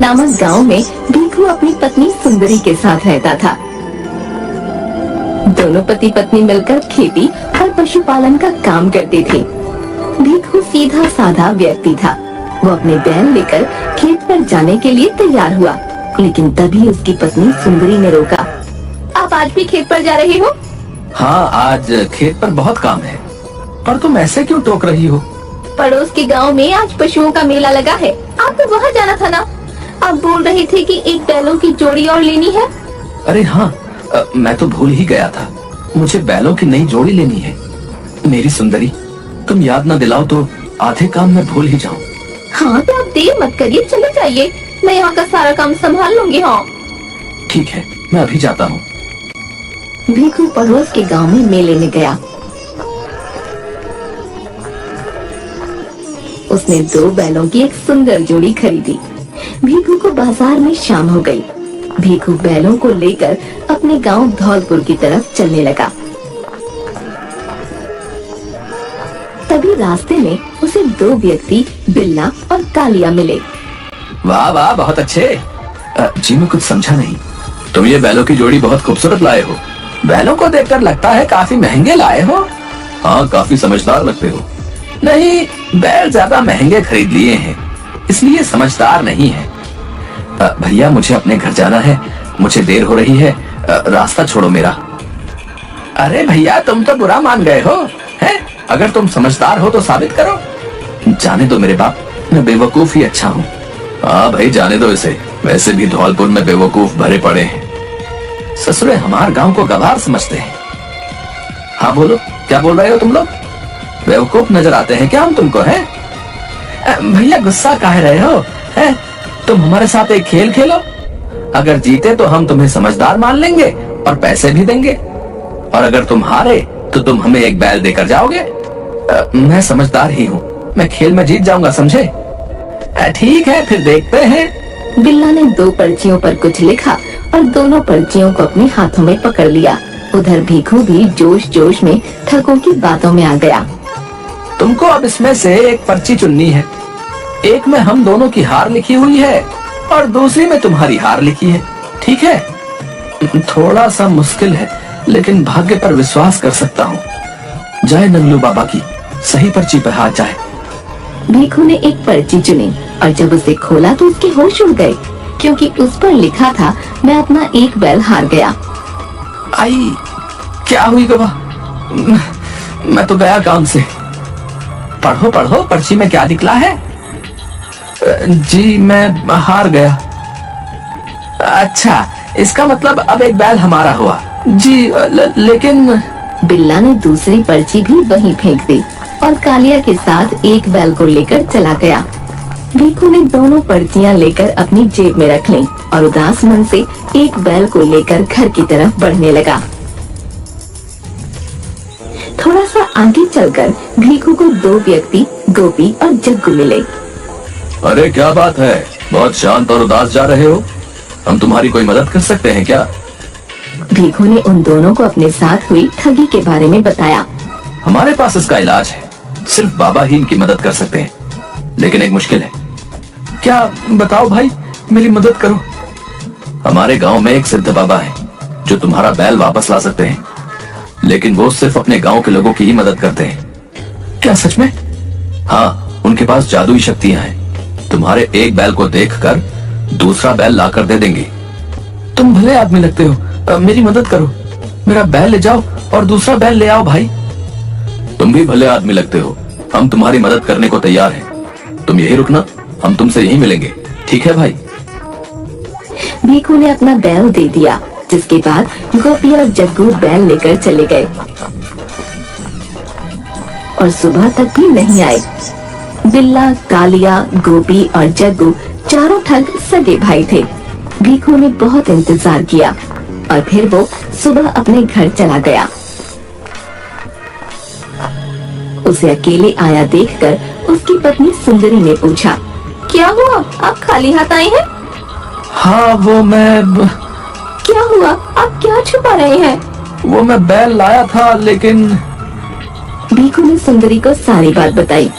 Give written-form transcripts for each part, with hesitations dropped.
नामक गांव में भीखू अपनी पत्नी सुंदरी के साथ रहता था। दोनों पति पत्नी मिलकर खेती और पशुपालन का काम करते थे। भीखू सीधा साधा व्यक्ति था। वो अपने बैल लेकर खेत पर जाने के लिए तैयार हुआ, लेकिन तभी उसकी पत्नी सुंदरी ने रोका। आप आज भी खेत पर जा रहे हो? हाँ, आज खेत पर बहुत काम है। पर तुम ऐसे क्यों टोक रही हो? पड़ोस के गांव में आज पशुओं का मेला लगा है, आपको वहाँ जाना था ना? आप बोल रहे थे कि एक बैलों की जोड़ी और लेनी है। अरे हाँ, मैं तो भूल ही गया था। मुझे बैलों की नई जोड़ी लेनी है। मेरी सुंदरी, तुम याद न दिलाओ तो आधे काम मैं भूल ही जाऊँ। हाँ तो आप देर मत करिए, चले जाइए, मैं यहाँ का सारा काम संभाल लूंगी। हाँ ठीक है, मैं अभी जाता हूँ। भीखू पड़ोस के गांव में मेले में गया। उसने 2 बैलों की एक सुंदर जोड़ी खरीदी। भीखू को बाजार में शाम हो गई। भीखू बैलों को लेकर अपने गांव धौलपुर की तरफ चलने लगा। तभी रास्ते में उसे 2 व्यक्ति बिल्ला और कालिया मिले। वाह वाह, बहुत अच्छे। जी मैं कुछ समझा नहीं। तुम ये बैलों की जोड़ी बहुत खूबसूरत लाए हो। बैलों को देखकर लगता है काफी महंगे लाए हो। हाँ, काफी समझदार लगते हो। नहीं, बैल ज्यादा महंगे खरीद लिए हैं, इसलिए समझदार नहीं है। भैया, मुझे अपने घर जाना है, मुझे देर हो रही है। रास्ता छोड़ो मेरा। अरे भैया, तुम तो बुरा मान गए हो, हैं? अगर तुम समझदार हो तो साबित करो। जाने दो मेरे बाप, मैं बेवकूफ ही अच्छा हूँ। हाँ भाई, जाने दो इसे। वैसे भी धौलपुर में बेवकूफ भरे पड़े हैं। ससुरे हमारे गांव को गवार समझते हैं। हाँ बोलो, क्या बोल रहे हो तुम लोग? बेवकूफ नजर आते हैं क्या हम तुमको, हैं? भैया, गुस्सा काहे रहे हो, हैं? तुम हमारे साथ एक खेल खेलो। अगर जीते तो हम तुम्हें समझदार मान लेंगे और पैसे भी देंगे, और अगर तुम हारे तो तुम हमें एक बैल देकर जाओगे। मैं समझदार ही हूँ, मैं खेल में जीत जाऊंगा, समझे? ठीक है, फिर देखते हैं। बिल्ला ने 2 पर्चियों पर कुछ लिखा और दोनों पर्चियों को अपने हाथों में पकड़ लिया। उधर भीखू भी जोश जोश में ठगों की बातों में आ गया। तुमको अब इसमें से एक पर्ची चुननी है। एक में हम दोनों की हार लिखी हुई है और दूसरी में तुम्हारी हार लिखी है, ठीक है? थोड़ा सा मुश्किल है, लेकिन भाग्य पर विश्वास कर सकता हूँ। जय नंगलू बाबा की, सही पर्ची पे हाथ जाए। भीखू ने एक पर्ची चुनी और जब उसे खोला तो उसके होश उड़ गए, क्योंकि उस पर लिखा था, मैं अपना एक बैल हार गया। आई, क्या हुई गवा? मैं तो गया काम से। पढ़ो पढ़ो, पर्ची में क्या निकला है? जी मैं हार गया। अच्छा, इसका मतलब अब एक बैल हमारा हुआ। जी लेकिन बिल्ला ने दूसरी पर्ची भी वहीं फेंक दी और कालिया के साथ एक बैल को लेकर चला गया। भीखू ने दोनों पर्चियां लेकर अपनी जेब में रख ली और उदास मन से एक बैल को लेकर घर की तरफ बढ़ने लगा। थोड़ा सा आगे चलकर भीखू को 2 व्यक्ति गोपी और जग्गू मिले। अरे क्या बात है, बहुत शांत और उदास जा रहे हो। हम तुम्हारी कोई मदद कर सकते हैं क्या? भीखू ने उन दोनों को अपने साथ हुई ठगी के बारे में बताया। हमारे पास इसका इलाज है, सिर्फ बाबा ही इनकी मदद कर सकते हैं, लेकिन एक मुश्किल है। क्या? बताओ भाई, मेरी मदद करो। हमारे गांव में एक सिद्ध बाबा है जो तुम्हारा बैल वापस ला सकते हैं, लेकिन वो सिर्फ अपने गांव के लोगों की ही मदद करते हैं। क्या सच में? हाँ, उनके पास जादुई शक्तियां हैं। तुम्हारे एक बैल को देखकर दूसरा बैल लाकर दे देंगे। तुम भले आदमी लगते हो, मेरी मदद करो। मेरा बैल ले जाओ और दूसरा बैल ले आओ भाई। तुम भी भले आदमी लगते हो, हम तुम्हारी मदद करने को तैयार हैं। तुम यही रुकना, हम तुमसे यहीं मिलेंगे, ठीक है भाई? भीखू ने अपना बैल दे दिया, जिसके बाद गोपी और जग्गू बैल लेकर चले गए और सुबह तक भी नहीं आए। बिल्ला, कालिया, गोपी और जग्गू चारों ठग सगे भाई थे। भीखू ने बहुत इंतजार किया और फिर वो सुबह अपने घर चला गया। उसे अकेले आया देखकर उसकी पत्नी सुंदरी ने पूछा, क्या हुआ, आप खाली हाथ आए हैं? हाँ, वो मैं... क्या हुआ, आप क्या छुपा रहे हैं? वो मैं बैल लाया था, लेकिन... भीखू ने सुंदरी को सारी बात बताई।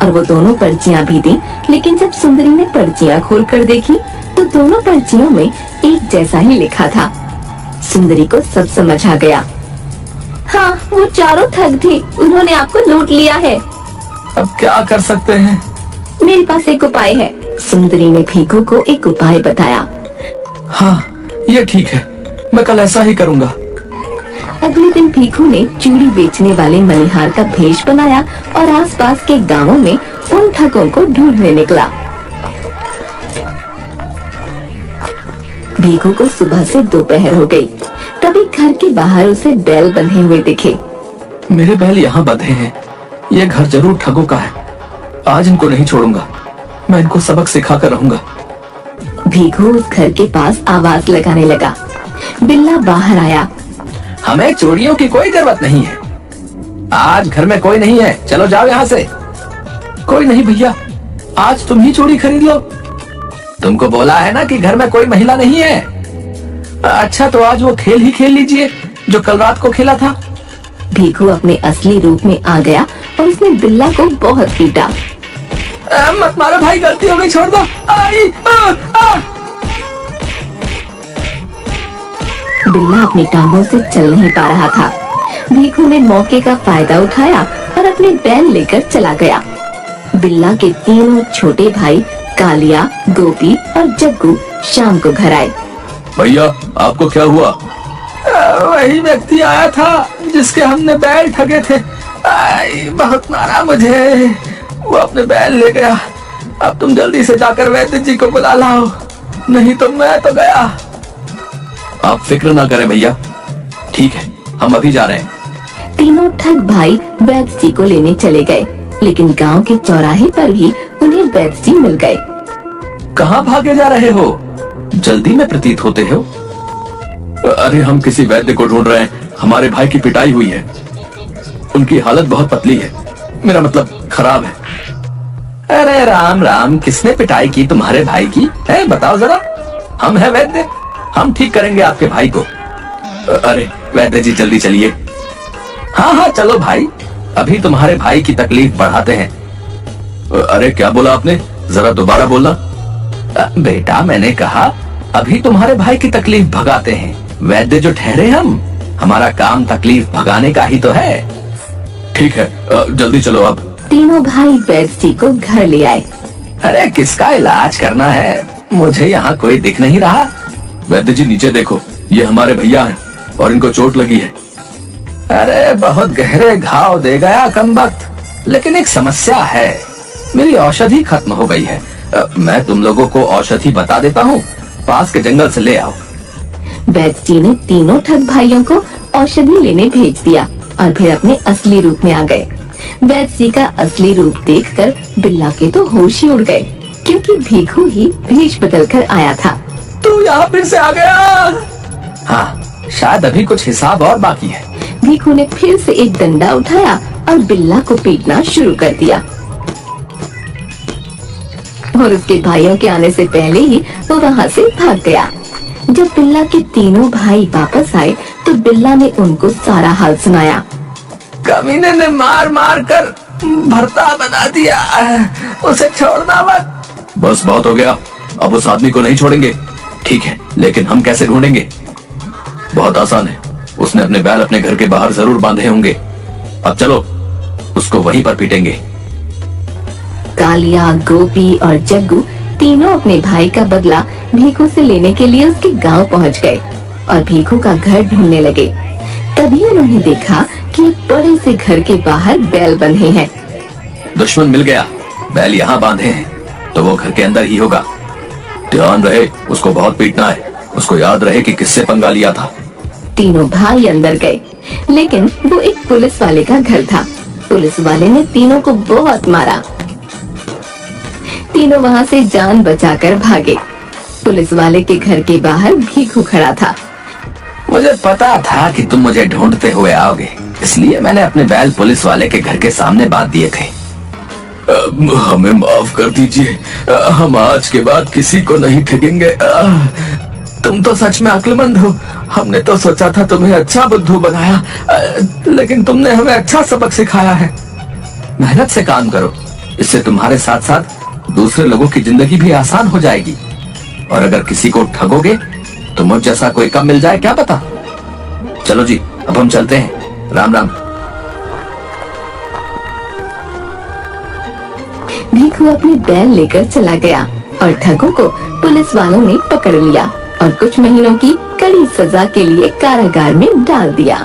और वो दोनों पर्चियां भी दी। लेकिन जब सुंदरी ने पर्चियां खोल कर देखी तो दोनों पर्चियों में एक जैसा ही लिखा था। सुंदरी को सब समझ आ गया। हाँ, वो चारों ठग थे, उन्होंने आपको लूट लिया है। अब क्या कर सकते हैं? मेरे पास एक उपाय है। सुंदरी ने भीखू को एक उपाय बताया। हाँ, ये ठीक है, मैं कल ऐसा ही करूँगा। अगले दिन भीखू ने चूड़ी बेचने वाले मनिहार का भेष बनाया और आसपास के गांवों में उन ठगों को ढूंढने निकला। भीखू को सुबह से दोपहर हो गई। तभी घर के बाहर उसे बैल बंधे हुए दिखे। मेरे बैल यहाँ बंधे हैं, ये घर जरूर ठगों का है। आज इनको नहीं छोड़ूंगा, मैं इनको सबक सिखा कर रहूंगा। भीखू उस घर के पास आवाज लगाने लगा। बिल्ला बाहर आया। हमें चोरियों की कोई जरूरत नहीं है, आज घर में कोई नहीं है, चलो जाओ यहाँ से। कोई नहीं भैया, आज तुम ही चोरी खरीद लो। तुमको बोला है ना कि घर में कोई महिला नहीं है। अच्छा, तो आज वो खेल ही खेल लीजिए जो कल रात को खेला था। भीखू अपने असली रूप में आ गया और उसने बिल्ला को बहुत पीटा। मत मारो भाई, गलती हो गई, छोड़ दो। बिल्ला अपनी टांगों से चल नहीं पा रहा था। भीखू ने मौके का फायदा उठाया और अपने बैल लेकर चला गया। बिल्ला के तीनों छोटे भाई कालिया, गोपी और जग्गू शाम को घर आए। भैया, आपको क्या हुआ? वही व्यक्ति आया था जिसके हमने बैल ठगे थे। बहुत मारा मुझे, वो अपने बैल ले गया। अब तुम जल्दी से जाकर वैद्य जी को बुला लाओ, नहीं तो मैं तो गया। आप फिक्र ना करें भैया, ठीक है, हम अभी जा रहे हैं। तीनों ठग भाई वैद्य जी को लेने चले गए, लेकिन गांव के चौराहे पर ही उन्हें वैद्य जी मिल गए। कहाँ भागे जा रहे हो? जल्दी में प्रतीत होते हो। अरे, हम किसी वैद्य को ढूंढ रहे हैं, हमारे भाई की पिटाई हुई है, उनकी हालत बहुत पतली है, मेरा मतलब खराब है। अरे राम राम, किसने पिटाई की तुम्हारे भाई की है, बताओ जरा। हम हैं वैद्य, हम ठीक करेंगे आपके भाई को। अरे वैद्य जी, जल्दी चलिए। हाँ हाँ, चलो भाई, अभी तुम्हारे भाई की तकलीफ बढ़ाते हैं। अरे क्या बोला आपने, जरा दोबारा बोलना। बेटा, मैंने कहा अभी तुम्हारे भाई की तकलीफ भगाते हैं। वैद्य जो ठहरे हम, हमारा काम तकलीफ भगाने का ही तो है। ठीक है, जल्दी चलो अब। तीनों भाई वैद्य जी को घर ले आए। अरे किसका इलाज करना है, मुझे यहाँ कोई दिख नहीं रहा। वैद्य जी नीचे देखो, ये हमारे भैया हैं और इनको चोट लगी है। अरे बहुत गहरे घाव दे गया कमबख्त, लेकिन एक समस्या है, मेरी औषधि खत्म हो गई है। मैं तुम लोगों को औषधि बता देता हूँ, पास के जंगल से ले आओ। वैद्य जी ने तीनों ठग भाइयों को औषधि लेने भेज दिया और फिर अपने असली रूप में आ गए। वैद्य जी का असली रूप देखकर बिल्ला के तो होश ही उड़ गए, क्योंकि भीखू ही भेष बदल कर आया था। तू यहाँ फिर से आ गया? हाँ, शायद अभी कुछ हिसाब और बाकी है। भीखू ने फिर से एक डंडा उठाया और बिल्ला को पीटना शुरू कर दिया और उसके भाइयों के आने से पहले ही वो वहाँ से भाग गया। जब बिल्ला के तीनों भाई वापस आए तो बिल्ला ने उनको सारा हाल सुनाया। कमीने ने मार मार कर भरता बना दिया, उसे छोड़ना मत। बस बहुत हो गया, अब उस आदमी को नहीं छोड़ेंगे। ठीक है, लेकिन हम कैसे ढूंढेंगे? बहुत आसान है, उसने अपने बैल अपने घर के बाहर जरूर बांधे होंगे। अब चलो, उसको वहीं पर पीटेंगे। कालिया, गोपी और जग्गू तीनों अपने भाई का बदला भीखू से लेने के लिए उसके गांव पहुंच गए और भीखू का घर ढूंढने लगे। तभी उन्होंने देखा कि एक बड़े से घर के बाहर बैल बंधे हैं। दुश्मन मिल गया, बैल यहाँ बांधे हैं तो वो घर के अंदर ही होगा। ध्यान रहे, उसको बहुत पीटना है, उसको याद रहे कि किससे पंगा लिया था। तीनों भाई अंदर गए, लेकिन वो एक पुलिस वाले का घर था। पुलिस वाले ने तीनों को बहुत मारा। तीनों वहाँ से जान बचाकर भागे। पुलिस वाले के घर के बाहर भीखू खड़ा था। मुझे पता था कि तुम मुझे ढूंढते हुए आओगे, इसलिए मैंने अपने बैल पुलिस वाले के घर के सामने बांध दिए थे। हमें माफ कर दीजिए, हम आज के बाद किसी को नहीं ठगेंगे। तुम तो सच में अक्लमंद हो, हमने तो सोचा था तुम्हें अच्छा बुद्धू बनाया, लेकिन तुमने हमें अच्छा सबक सिखाया है। मेहनत से काम करो, इससे तुम्हारे साथ साथ दूसरे लोगों की जिंदगी भी आसान हो जाएगी। और अगर किसी को ठगोगे तो मुझ जैसा कोई कम मिल जाए क्या पता। चलो जी, अब हम चलते हैं। राम राम। भिखू अपने बैल लेकर चला गया और ठगों को पुलिस वालों ने पकड़ लिया और कुछ महीनों की कड़ी सजा के लिए कारागार में डाल दिया।